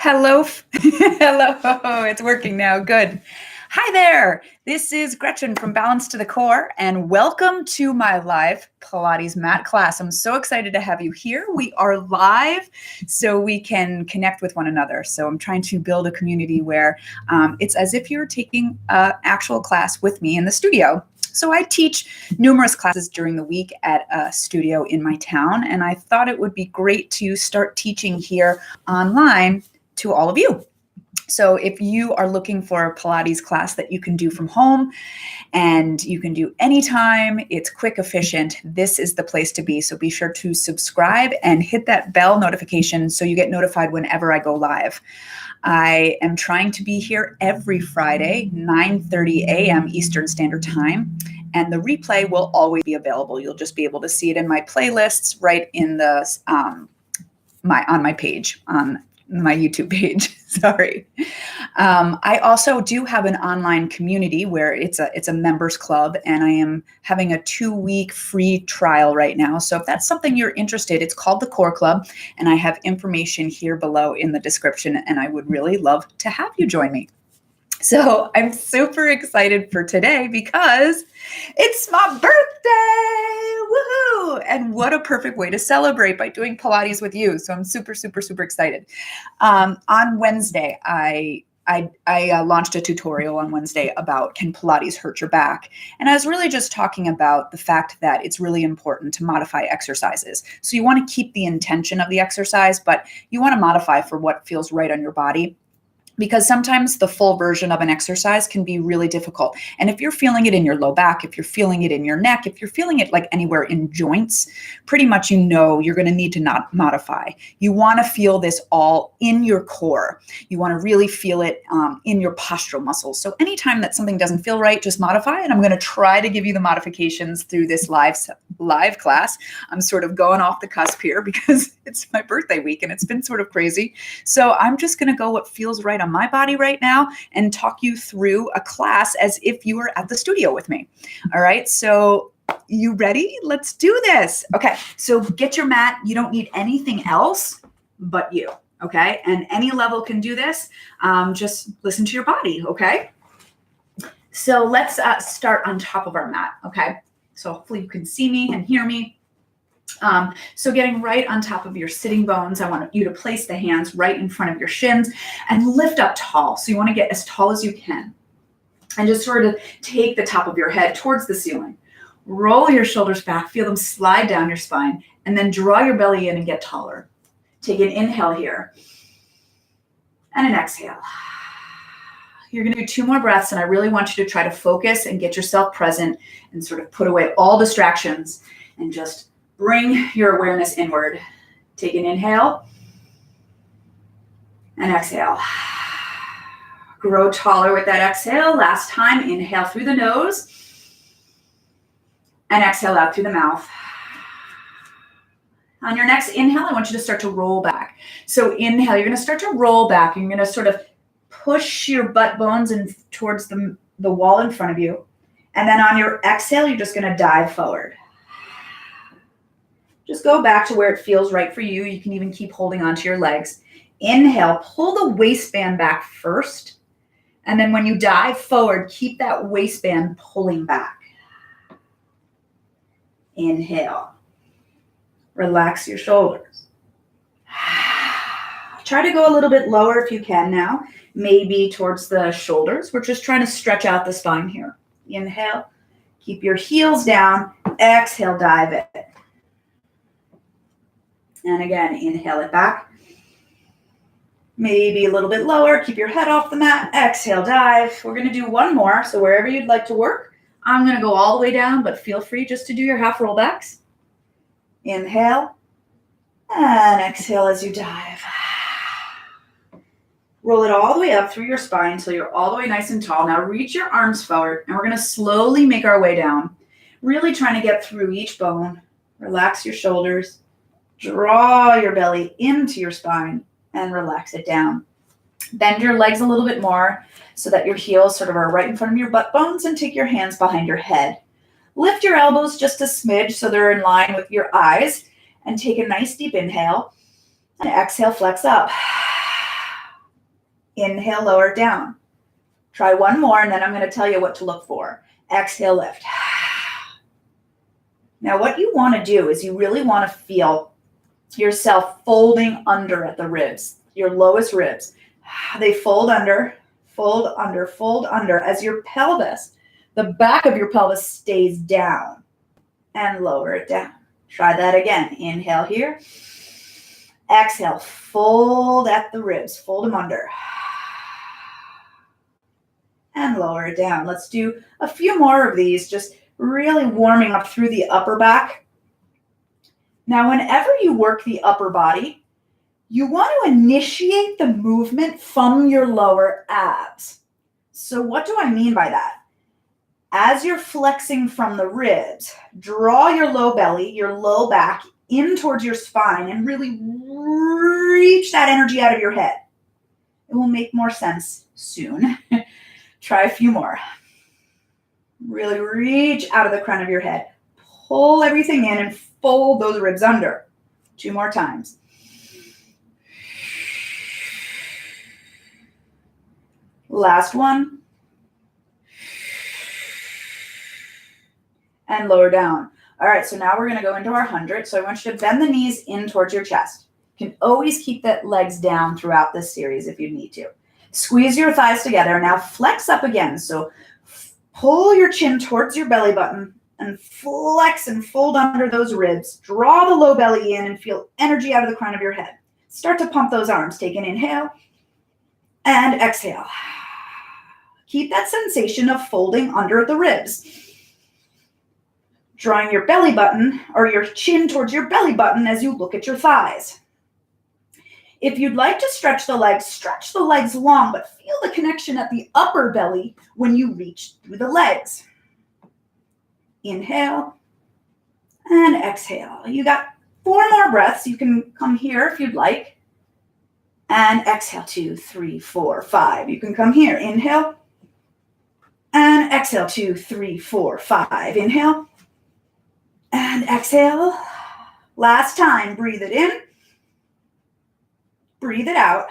Hello. Hello. It's working now. Good. Hi there. This is Gretchen from Balance to the Core, and welcome to my live Pilates mat class. I'm so excited to have you here. We are live so we can connect with one another. So I'm trying to build a community where it's as if you're taking an actual class with me in the studio. So I teach numerous classes during the week at a studio in my town, and I thought it would be great to start teaching here online to all of you. So if you are looking for a Pilates class that you can do from home and you can do anytime, it's quick, efficient, this is the place to be. So be sure to subscribe and hit that bell notification so you get notified whenever I go live. I am trying to be here every Friday, 9:30 a.m. Eastern Standard Time, and the replay will always be available. You'll just be able to see it in my playlists right in the on my page, on my YouTube page. Sorry. I also do have an online community where it's a members club, and I am having a 2-week free trial right now. So if that's something you're interested, it's called the Core Club, and I have information here below in the description, and I would really love to have you join me. So I'm super excited for today because it's my birthday. Woohoo! And what a perfect way to celebrate by doing Pilates with you. So I'm super, super, super excited. On Wednesday, I launched a tutorial on Wednesday about can Pilates hurt your back? And I was really just talking about the fact that it's really important to modify exercises. So you want to keep the intention of the exercise, but you want to modify for what feels right on your body, because sometimes the full version of an exercise can be really difficult. And if you're feeling it in your low back, if you're feeling it in your neck, if you're feeling it like anywhere in joints, pretty much you know you're going to need to not modify. You want to feel this all in your core. You want to really feel it in your postural muscles. So anytime that something doesn't feel right, just modify. And I'm going to try to give you the modifications through this live class. I'm sort of going off the cusp here because it's my birthday week and it's been sort of crazy. So I'm just going to go what feels right on my body right now and talk you through a class as if you were at the studio with me. All right. So you ready? Let's do this. Okay. So get your mat. You don't need anything else but you. Okay. And any level can do this. Just listen to your body. Okay. So let's start on top of our mat. Okay. So hopefully you can see me and hear me. So getting right on top of your sitting bones, I want you to place the hands right in front of your shins and lift up tall. So you want to get as tall as you can and just sort of take the top of your head towards the ceiling. Roll your shoulders back, feel them slide down your spine, and then draw your belly in and get taller. Take an inhale here and an exhale. You're going to do 2 more breaths, and I really want you to try to focus and get yourself present and sort of put away all distractions and just bring your awareness inward. Take an inhale and exhale. Grow taller with that exhale. Last time, inhale through the nose and exhale out through the mouth. On your next inhale, I want you to start to roll back. So inhale, you're going to start to roll back. You're going to sort of push your butt bones in towards the wall in front of you. And then on your exhale, you're just going to dive forward. Just go back to where it feels right for you. You can even keep holding onto your legs. Inhale, pull the waistband back first. And then when you dive forward, keep that waistband pulling back. Inhale. Relax your shoulders. Try to go a little bit lower if you can now. Maybe towards the shoulders. We're just trying to stretch out the spine here. Inhale. Keep your heels down. Exhale, dive it. And again, inhale it back. Maybe a little bit lower. Keep your head off the mat. Exhale, dive. We're going to do 1 more. So wherever you'd like to work, I'm going to go all the way down, but feel free just to do your half rollbacks. Inhale and exhale as you dive. Roll it all the way up through your spine until you're all the way nice and tall. Now reach your arms forward, and we're going to slowly make our way down. Really trying to get through each bone. Relax your shoulders. Draw your belly into your spine and relax it down. Bend your legs a little bit more so that your heels sort of are right in front of your butt bones, and take your hands behind your head. Lift your elbows just a smidge so they're in line with your eyes, and take a nice deep inhale and exhale, flex up. Inhale, lower it down. Try one more, and then I'm going to tell you what to look for. Exhale, lift. Now, what you want to do is you really want to feel yourself folding under at the ribs, your lowest ribs. They fold under, fold under, fold under as your pelvis, the back of your pelvis stays down, and lower it down. Try that again. Inhale here. Exhale, fold at the ribs, fold them under. And lower it down. Let's do a few more of these, just really warming up through the upper back. Now, whenever you work the upper body, you want to initiate the movement from your lower abs. So what do I mean by that? As you're flexing from the ribs, draw your low belly, your low back in towards your spine and really reach that energy out of your head. It will make more sense soon. Try a few more. Really reach out of the crown of your head. Pull everything in and fold those ribs under. 2 more times. Last one. And lower down. All right, so now we're going to go into our 100. So I want you to bend the knees in towards your chest. You can always keep the legs down throughout this series if you need to. Squeeze your thighs together. Now flex up again. So pull your chin towards your belly button and flex and fold under those ribs. Draw the low belly in and feel energy out of the crown of your head. Start to pump those arms. Take an inhale and exhale. Keep that sensation of folding under the ribs. Drawing your belly button or your chin towards your belly button as you look at your thighs. If you'd like to stretch the legs long, but feel the connection at the upper belly when you reach through the legs. Inhale and exhale. You got 4 more breaths. You can come here if you'd like. And exhale, 2, 3, 4, 5. You can come here. Inhale and exhale, 2, 3, 4, 5. Inhale and exhale. Last time, breathe it in. Breathe it out,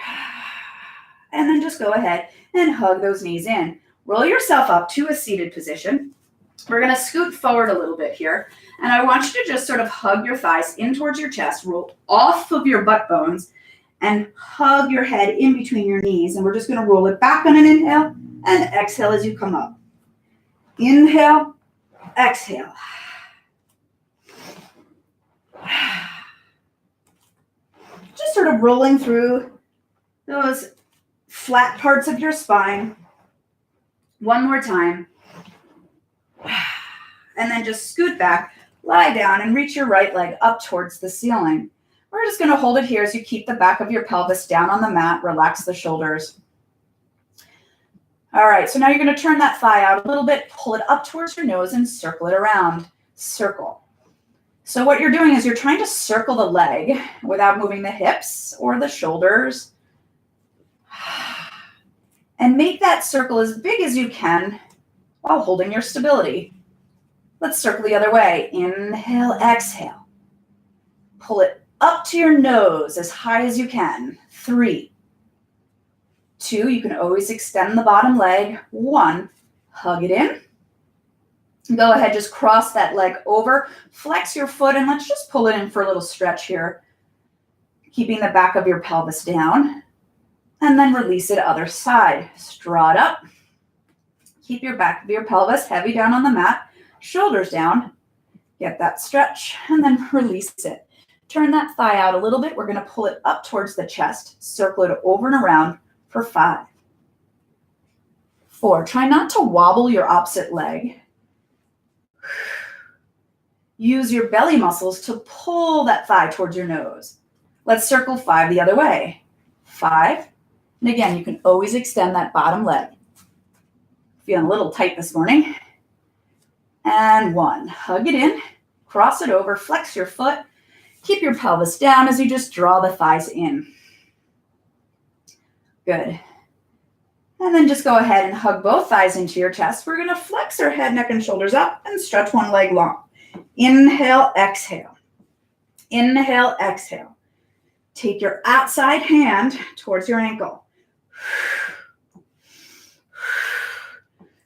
and then just go ahead and hug those knees in. Roll yourself up to a seated position. We're going to scoot forward a little bit here, and I want you to just sort of hug your thighs in towards your chest, roll off of your butt bones, and hug your head in between your knees, and we're just going to roll it back on an inhale, and exhale as you come up. Inhale, exhale. Just sort of rolling through those flat parts of your spine. One more time. And then just scoot back, lie down, and reach your right leg up towards the ceiling. We're just going to hold it here as you keep the back of your pelvis down on the mat. Relax the shoulders. All right, so now you're going to turn that thigh out a little bit, pull it up towards your nose, and circle it around. Circle. So what you're doing is you're trying to circle the leg without moving the hips or the shoulders. And make that circle as big as you can while holding your stability. Let's circle the other way. Inhale, exhale. Pull it up to your nose as high as you can. 3, 2, you can always extend the bottom leg. 1, hug it in. Go ahead, just cross that leg over, flex your foot, and let's just pull it in for a little stretch here. Keeping the back of your pelvis down, and then release it other side. Draw it up. Keep your back of your pelvis heavy down on the mat, shoulders down. Get that stretch, and then release it. Turn that thigh out a little bit. We're going to pull it up towards the chest, circle it over and around for 5. 4, try not to wobble your opposite leg. Use your belly muscles to pull that thigh towards your nose. Let's circle 5 the other way. 5. And again, you can always extend that bottom leg. Feeling a little tight this morning. And 1. Hug it in. Cross it over. Flex your foot. Keep your pelvis down as you just draw the thighs in. Good. And then just go ahead and hug both thighs into your chest. We're going to flex our head, neck, and shoulders up and stretch one leg long. Inhale, exhale. Inhale, exhale. Take your outside hand towards your ankle.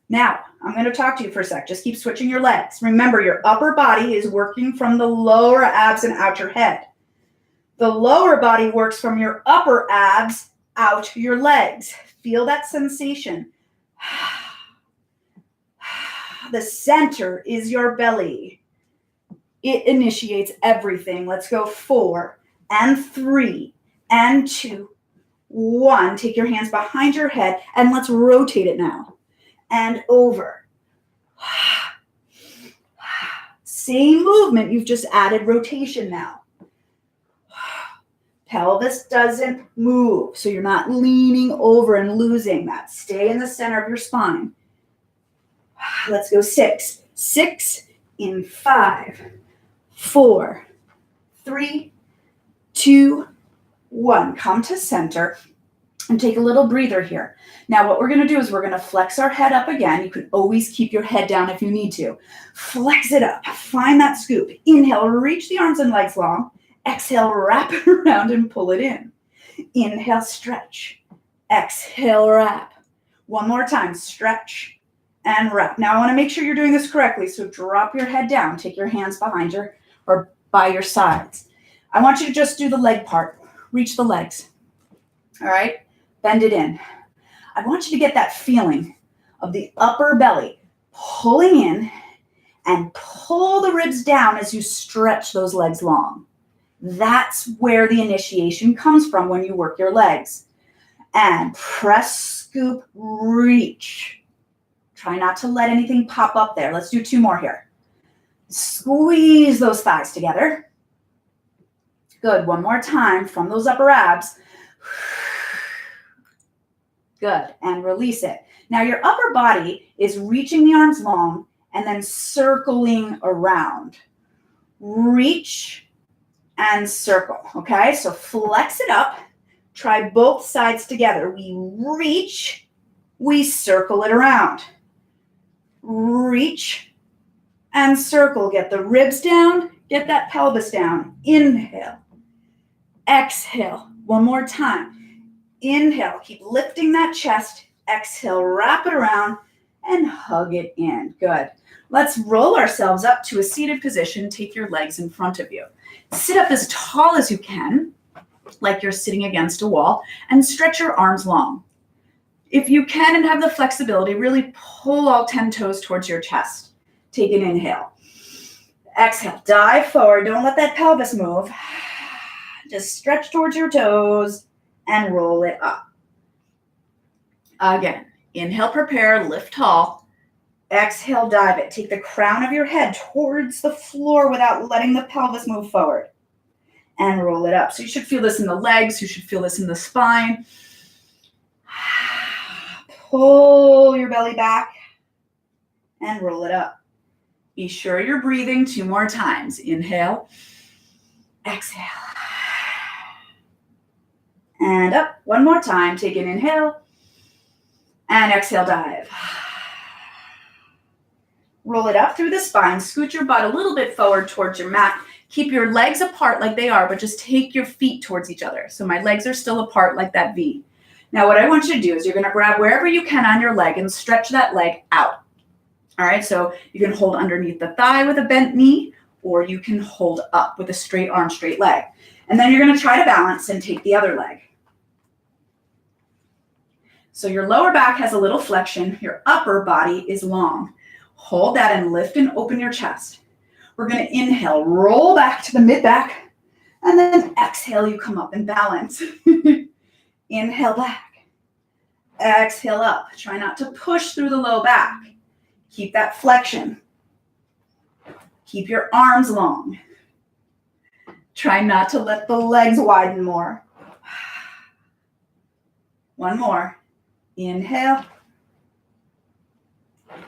Now, I'm going to talk to you for a sec. Just keep switching your legs. Remember, your upper body is working from the lower abs and out your head. The lower body works from your upper abs out your legs. Feel that sensation. The center is your belly. It initiates everything. Let's go 4 and 3 and 2, 1. Take your hands behind your head and let's rotate it now. And over. Same movement, you've just added rotation now. Pelvis doesn't move, so you're not leaning over and losing that. Stay in the center of your spine. Let's go 6. 6 in 5, 4, 3, 2, 1. Come to center and take a little breather here. Now what we're going to do is we're going to flex our head up again. You can always keep your head down if you need to. Flex it up. Find that scoop. Inhale, reach the arms and legs long. Exhale, wrap it around and pull it in. Inhale, stretch. Exhale, wrap. One more time, stretch and wrap. Now I want to make sure you're doing this correctly, so drop your head down. Take your hands behind your or by your sides. I want you to just do the leg part. Reach the legs. All right? Bend it in. I want you to get that feeling of the upper belly pulling in and pull the ribs down as you stretch those legs long. That's where the initiation comes from when you work your legs. And press, scoop, reach. Try not to let anything pop up there. Let's do 2 more here. Squeeze those thighs together. Good. One more time from those upper abs. Good. And release it. Now your upper body is reaching the arms long and then circling around. Reach and circle. Okay? So flex it up. Try both sides together. We reach, we circle it around. Reach and circle. Get the ribs down, get that pelvis down. Inhale. Exhale. One more time. Inhale. Keep lifting that chest. Exhale. Wrap it around and hug it in. Good. Let's roll ourselves up to a seated position. Take your legs in front of you. Sit up as tall as you can, like you're sitting against a wall, and stretch your arms long. If you can and have the flexibility, really pull all 10 toes towards your chest. Take an inhale. Exhale, dive forward. Don't let that pelvis move. Just stretch towards your toes and roll it up. Again, inhale, prepare, lift tall. Exhale, dive it. Take the crown of your head towards the floor without letting the pelvis move forward. And roll it up. So you should feel this in the legs. You should feel this in the spine. Pull your belly back and roll it up. Be sure you're breathing 2 more times. Inhale. Exhale. And up. One more time. Take an inhale. And exhale, dive. Roll it up through the spine. Scoot your butt a little bit forward towards your mat. Keep your legs apart like they are, but just take your feet towards each other. So my legs are still apart like that V. Now what I want you to do is you're going to grab wherever you can on your leg and stretch that leg out. All right, so you can hold underneath the thigh with a bent knee, or you can hold up with a straight arm, straight leg. And then you're going to try to balance and take the other leg. So your lower back has a little flexion. Your upper body is long. Hold that and lift and open your chest. We're going to inhale, roll back to the mid-back, and then exhale, you come up and balance. Inhale back. Exhale up. Try not to push through the low back. Keep that flexion. Keep your arms long. Try not to let the legs widen more. One more. Inhale.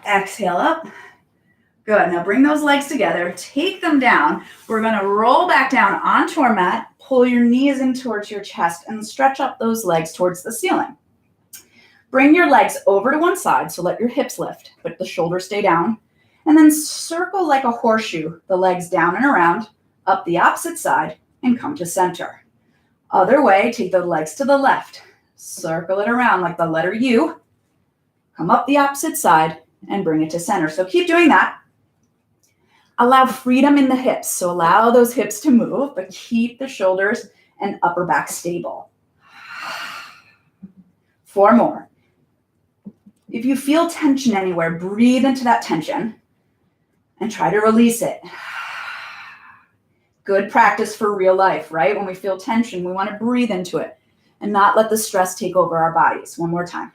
Exhale up. Good. Now bring those legs together. Take them down. We're going to roll back down onto our mat. Pull your knees in towards your chest and stretch up those legs towards the ceiling. Bring your legs over to one side, so let your hips lift, but the shoulders stay down. And then circle like a horseshoe, the legs down and around, up the opposite side, and come to center. Other way, take the legs to the left. Circle it around like the letter U. Come up the opposite side and bring it to center. So keep doing that. Allow freedom in the hips. So allow those hips to move, but keep the shoulders and upper back stable. 4 more. If you feel tension anywhere, breathe into that tension and try to release it. Good practice for real life, right? When we feel tension, we want to breathe into it and not let the stress take over our bodies. One more time.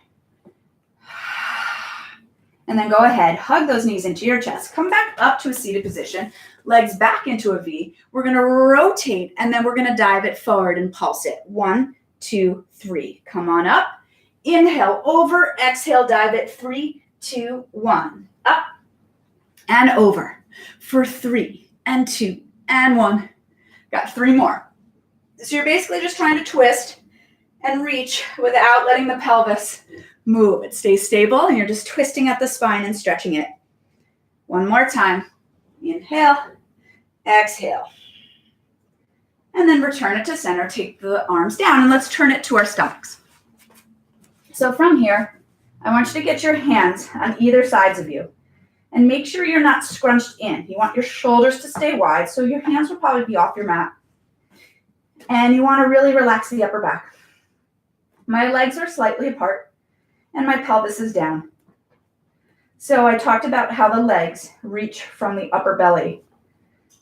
And then go ahead, hug those knees into your chest. Come back up to a seated position, legs back into a V. We're going to rotate, and then we're going to dive it forward and pulse it. 1, 2, 3. Come on up. Inhale, over. Exhale, dive it. 3, 2, 1. Up and over for 3 and 2 and 1. Got 3 more. So you're basically just trying to twist and reach without letting the pelvis move. It stays stable, and you're just twisting at the spine and stretching it. 1 more time. Inhale, exhale. And then return it to center. Take the arms down, and let's turn it to our stomachs. So from here, I want you to get your hands on either sides of you. And make sure you're not scrunched in. You want your shoulders to stay wide, so your hands will probably be off your mat. And you want to really relax the upper back. My legs are slightly apart, and my pelvis is down. So I talked about how the legs reach from the upper belly.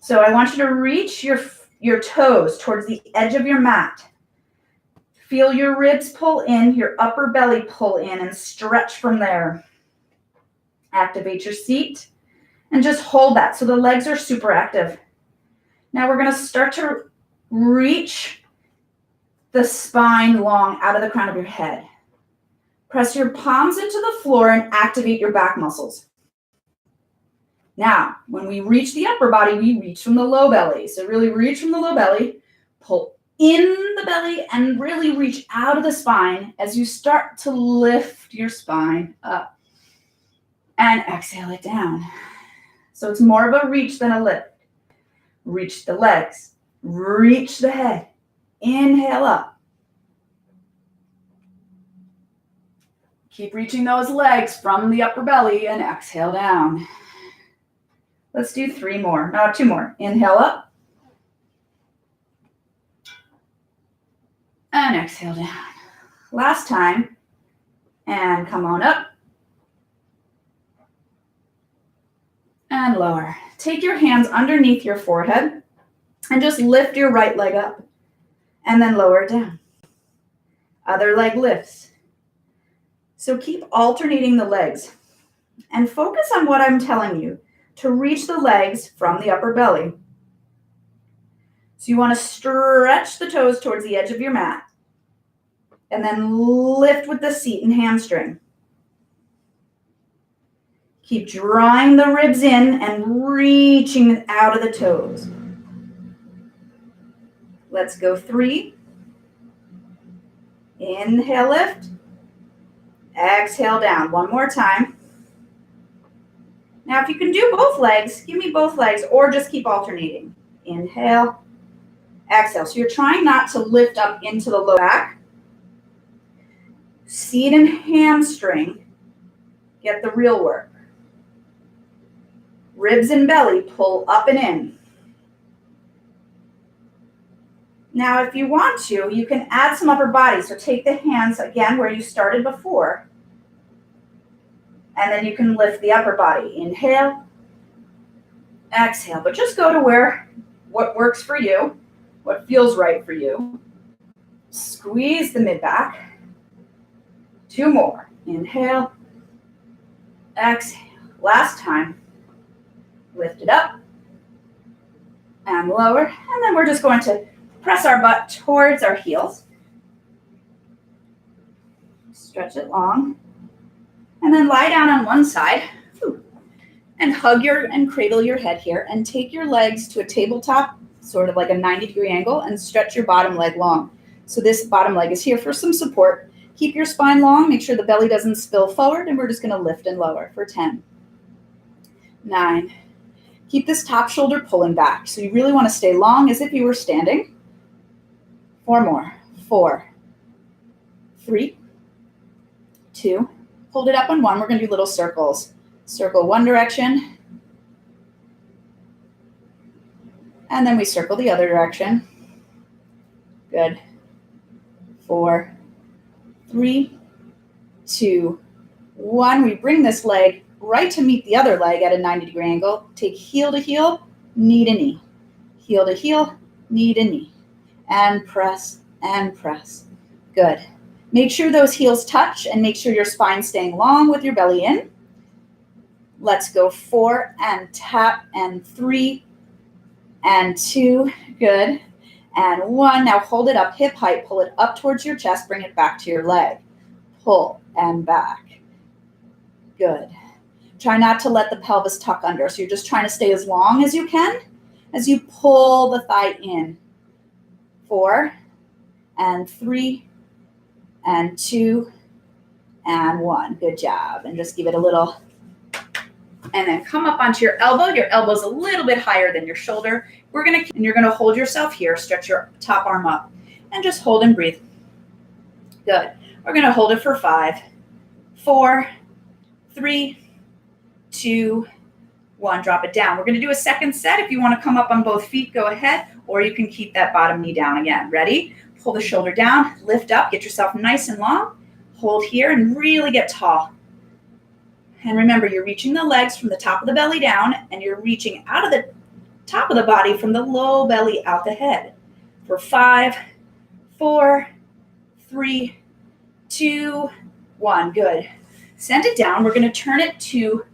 So I want you to reach your toes towards the edge of your mat. Feel your ribs pull in, your upper belly pull in, and stretch from there. Activate your seat and just hold that so the legs are super active. Now we're going to start to reach the spine long out of the crown of your head. Press your palms into the floor and activate your back muscles. Now, when we reach the upper body, we reach from the low belly. So really reach from the low belly, pull in the belly, and really reach out of the spine as you start to lift your spine up. And exhale it down. So it's more of a reach than a lift. Reach the legs. Reach the head. Inhale up. Keep reaching those legs from the upper belly and exhale down. Let's do 3 more. No, 2 more. Inhale up. And exhale down. Last time. And come on up. And lower. Take your hands underneath your forehead and just lift your right leg up and then lower it down. Other leg lifts. So keep alternating the legs and focus on what I'm telling you to reach the legs from the upper belly. So you want to stretch the toes towards the edge of your mat and then lift with the seat and hamstring. Keep drawing the ribs in and reaching out of the toes. Let's go 3. Inhale, lift. Exhale down. 1 more time. Now, if you can do both legs, give me both legs or just keep alternating. Inhale, exhale. So you're trying not to lift up into the low back. Seat and hamstring. Get the real work. Ribs and belly pull up and in. Now, if you want to, you can add some upper body. So take the hands again where you started before. And then you can lift the upper body. Inhale, exhale. But just go to what works for you, what feels right for you. Squeeze the mid-back. 2 more. Inhale, exhale. Last time. Lift it up and lower. And then we're just going to press our butt towards our heels. Stretch it long. And then lie down on one side. And hug and cradle your head here. And take your legs to a tabletop, sort of like a 90-degree angle, and stretch your bottom leg long. So this bottom leg is here for some support. Keep your spine long. Make sure the belly doesn't spill forward. And we're just going to lift and lower for 10. 9. Keep this top shoulder pulling back. So you really want to stay long as if you were standing. 4 more. 4, 3, 2, hold it up on 1. We're going to do little circles. Circle one direction, and then we circle the other direction. Good. 4, 3, 2, 1. We bring this leg right to meet the other leg at a 90-degree angle. Take heel to heel, knee to knee. Heel to heel, knee to knee. And press and press. Good. Make sure those heels touch and make sure your spine's staying long with your belly in. Let's go 4 and tap and 3 and 2. Good. And 1. Now hold it up hip height. Pull it up towards your chest. Bring it back to your leg. Pull and back. Good. Try not to let the pelvis tuck under. So you're just trying to stay as long as you can as you pull the thigh in. 4 and 3 and 2 and 1. Good job. And just give it a little. And then come up onto your elbow. Your elbow's a little bit higher than your shoulder. And you're gonna hold yourself here. Stretch your top arm up and just hold and breathe. Good. We're gonna hold it for 5, 4, 3, 2, 1. Drop it down. We're gonna do a second set. If you wanna come up on both feet, go ahead, or you can keep that bottom knee down again. Ready? Pull the shoulder down, lift up, get yourself nice and long. Hold here and really get tall. And remember, you're reaching the legs from the top of the belly down, and you're reaching out of the top of the body from the low belly out the head. For 5, 4, 3, 2, 1. Good. Send it down. We're going to turn it to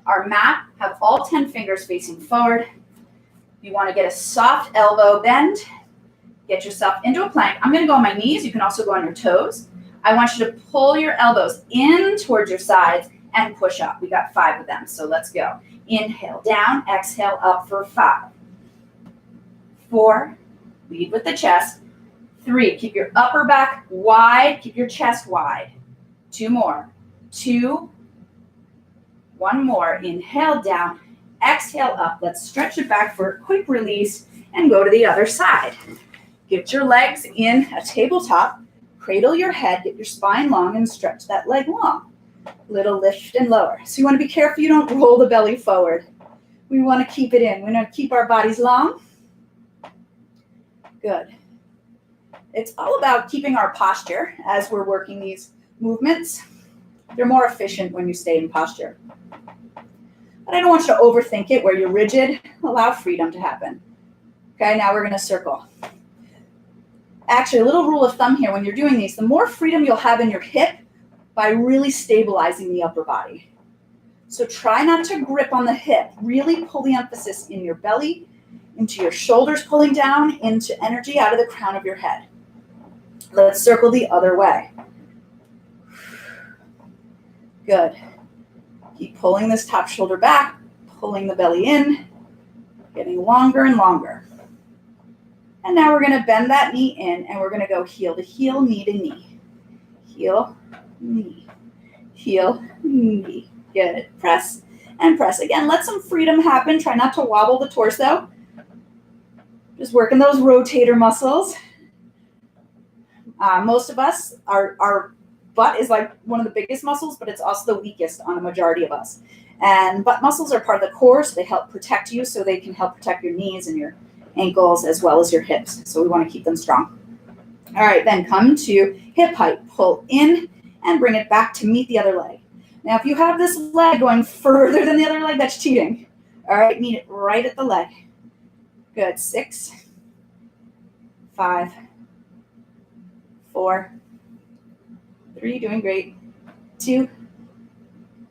our mat. Have all 10 fingers facing forward. You want to get a soft elbow bend. Get yourself into a plank. I'm going to go on my knees. You can also go on your toes. I want you to pull your elbows in towards your sides and push up. We got 5 of them, so let's go. Inhale down, exhale up for 5. 4, lead with the chest. 3, keep your upper back wide, keep your chest wide. 2 more. 2, 1 more. Inhale down, exhale up. Let's stretch it back for a quick release and go to the other side. Get your legs in a tabletop. Cradle your head, get your spine long, and stretch that leg long. Little lift and lower. So you want to be careful you don't roll the belly forward. We want to keep it in. We want to keep our bodies long. Good. It's all about keeping our posture as we're working these movements. They're more efficient when you stay in posture. But I don't want you to overthink it where you're rigid. Allow freedom to happen. Okay, now we're going to circle. Actually, a little rule of thumb here when you're doing these, the more freedom you'll have in your hip by really stabilizing the upper body. So try not to grip on the hip. Really pull the emphasis in your belly, into your shoulders pulling down, into energy out of the crown of your head. Let's circle the other way. Good. Keep pulling this top shoulder back, pulling the belly in, getting longer and longer. And now we're going to bend that knee in, and we're going to go heel to heel, knee to knee. Heel, knee, heel, knee. Good. Press and press. Again, let some freedom happen. Try not to wobble the torso. Just working those rotator muscles. Most of us, our butt is like one of the biggest muscles, but it's also the weakest on a majority of us. And butt muscles are part of the core, so they help protect you, so they can help protect your knees and your ankles as well as your hips. So we want to keep them strong. All right, then come to hip height. Pull in and bring it back to meet the other leg. Now, if you have this leg going further than the other leg, that's cheating. All right, meet it right at the leg. Good. 6, 5, 4, 3, doing great. 2,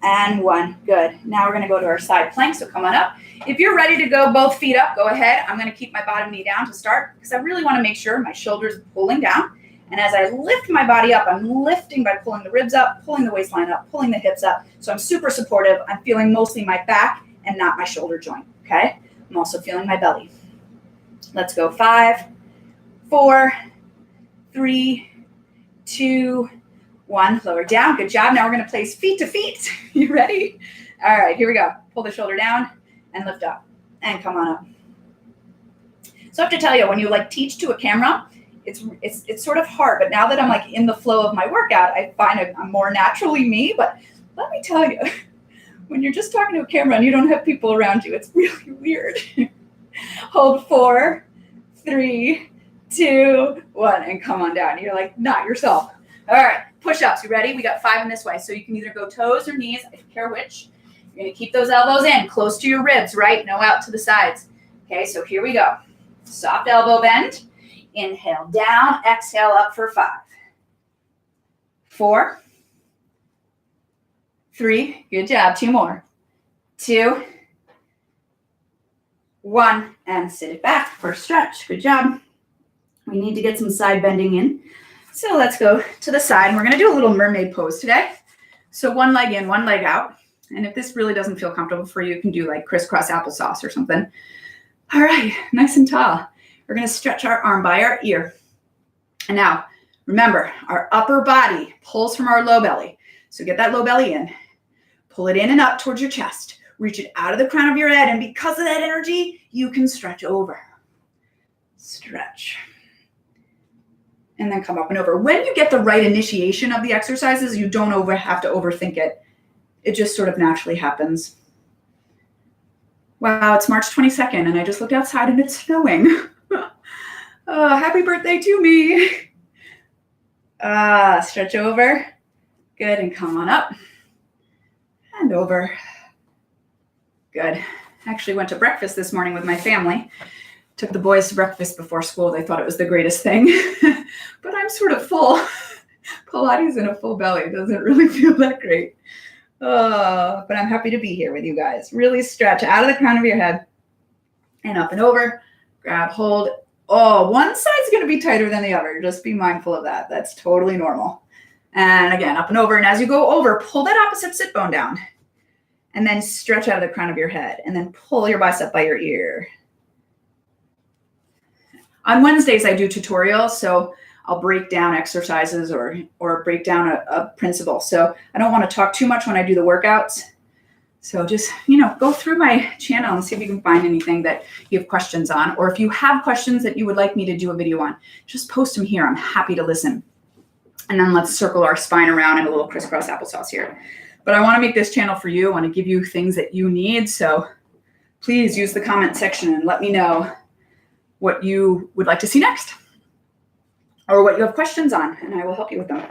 and 1. Good. Now we're going to go to our side plank, so come on up. If you're ready to go both feet up, go ahead. I'm going to keep my bottom knee down to start because I really want to make sure my shoulders are pulling down. And as I lift my body up, I'm lifting by pulling the ribs up, pulling the waistline up, pulling the hips up. So I'm super supportive. I'm feeling mostly my back and not my shoulder joint, okay? I'm also feeling my belly. Let's go. 5, 4, 3, 2, 1. Lower down. Good job. Now we're going to place feet to feet. You ready? All right, here we go. Pull the shoulder down and lift up and come on up. So I have to tell you, when you teach to a camera, it's sort of hard, but now that I'm like in the flow of my workout, I find I'm more naturally me. But let me tell you, when you're just talking to a camera and you don't have people around you, it's really weird. Hold 4, 3, 2, 1, and come on down. You're like not yourself. All right, push-ups. You ready? We got 5 in this way. So you can either go toes or knees. I don't care which. You're going to keep those elbows in, close to your ribs, right? No out to the sides. Okay, so here we go. Soft elbow bend. Inhale down, exhale up for 5. 4, 3, good job. 2 more. 2, 1, and sit it back for a stretch. Good job. We need to get some side bending in. So let's go to the side. And we're going to do a little mermaid pose today. So one leg in, one leg out. And if this really doesn't feel comfortable for you, you can do like crisscross applesauce or something. All right, nice and tall. We're going to stretch our arm by our ear. And now, remember, our upper body pulls from our low belly. So get that low belly in. Pull it in and up towards your chest. Reach it out of the crown of your head. And because of that energy, you can stretch over. Stretch. And then come up and over. When you get the right initiation of the exercises, you don't have to overthink it. It just sort of naturally happens. Wow, it's March 22nd, and I just looked outside and it's snowing. Happy birthday to me. Stretch over. Good, and come on up. And over. Good. I actually went to breakfast this morning with my family. Took the boys to breakfast before school. They thought it was the greatest thing. But I'm sort of full. Pilates in a full belly doesn't really feel that great. But I'm happy to be here with you guys. Really stretch out of the crown of your head. And up and over. Grab hold. Oh, one side's going to be tighter than the other. Just be mindful of that. That's totally normal. And again, up and over. And as you go over, pull that opposite sit bone down. And then stretch out of the crown of your head. And then pull your bicep by your ear. On Wednesdays, I do tutorials, so I'll break down exercises or break down a principle. So I don't want to talk too much when I do the workouts. So just, go through my channel and see if you can find anything that you have questions on. Or if you have questions that you would like me to do a video on, just post them here. I'm happy to listen. And then let's circle our spine around in a little crisscross applesauce here. But I want to make this channel for you. I want to give you things that you need. So please use the comment section and let me know what you would like to see next or what you have questions on, and I will help you with them.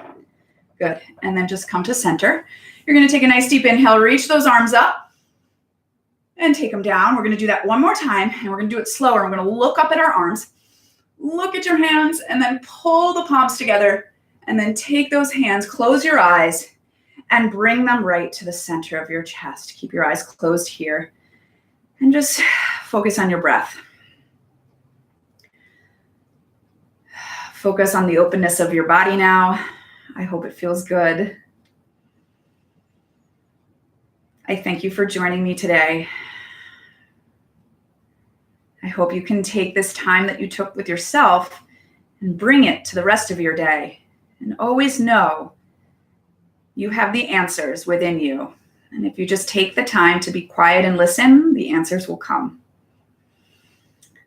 Good. And then just come to center. You're going to take a nice deep inhale, reach those arms up and take them down. We're going to do that one more time, and we're going to do it slower. We're going to look up at our arms, look at your hands, and then pull the palms together, and then take those hands, close your eyes, and bring them right to the center of your chest. Keep your eyes closed here, and just focus on your breath. Focus on the openness of your body now. I hope it feels good. I thank you for joining me today. I hope you can take this time that you took with yourself and bring it to the rest of your day. And always know you have the answers within you. And if you just take the time to be quiet and listen, the answers will come.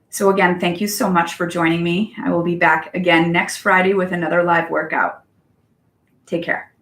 So again, thank you so much for joining me. I will be back again next Friday with another live workout. Take care.